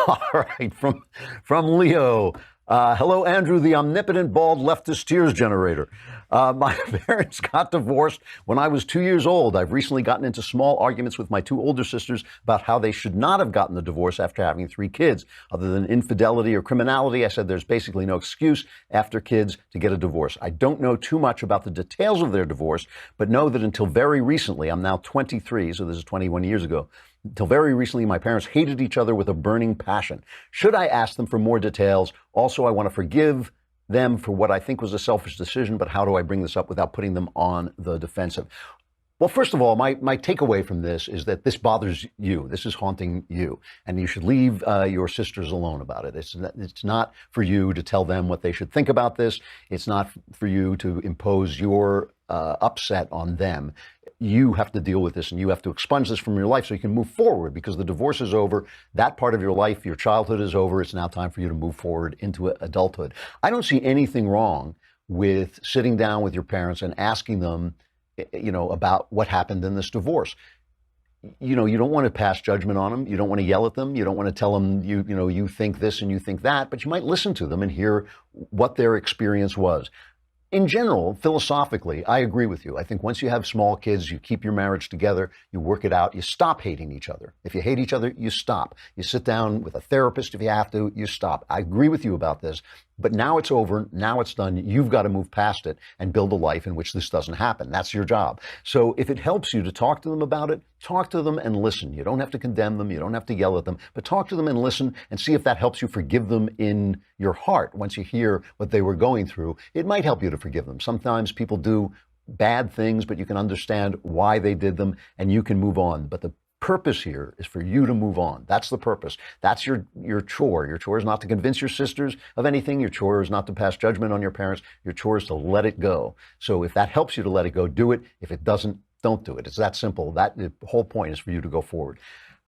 All right, from Leo. Hello, Andrew, the omnipotent bald leftist tears generator. My parents got divorced when I was 2 years old. I've recently gotten into small arguments with my two older sisters about how they should not have gotten the divorce after having three kids. Other than infidelity or criminality, I said there's basically no excuse after kids to get a divorce. I don't know too much about the details of their divorce, but know that until very recently, I'm now 23, so this is 21 years ago, until very recently, my parents hated each other with a burning passion. Should I ask them for more details? Also, I want to forgive them for what I think was a selfish decision, but how do I bring this up without putting them on the defensive? Well, first of all, my takeaway from this is that this bothers you. This is haunting you. And you should leave your sisters alone about it. It's not for you to tell them what they should think about this. It's not for you to impose your upset on them. You have to deal with this and you have to expunge this from your life so you can move forward, because the divorce is over. That part of your life, your childhood, is over. It's now time for you to move forward into adulthood. I don't see anything wrong with sitting down with your parents and asking them, about what happened in this divorce. You don't want to pass judgment on them. You don't want to yell at them. You don't want to tell them, you think this and you think that, but you might listen to them and hear what their experience was. In general, philosophically, I agree with you. I think once you have small kids, you keep your marriage together, you work it out, you stop hating each other. If you hate each other, you stop. You sit down with a therapist if you have to, you stop. I agree with you about this, but now it's over, now it's done. You've got to move past it and build a life in which this doesn't happen. That's your job. So if it helps you to talk to them about it, talk to them and listen. You don't have to condemn them, you don't have to yell at them, but talk to them and listen and see if that helps you forgive them in your heart. Once you hear what they were going through, it might help you to forgive them. Sometimes people do bad things, but you can understand why they did them and you can move on. But the purpose here is for you to move on. That's the purpose. That's your chore. Your chore is not to convince your sisters of anything. Your chore is not to pass judgment on your parents. Your chore is to let it go. So if that helps you to let it go, do it. If it doesn't, don't do it. It's that simple. The whole point is for you to go forward.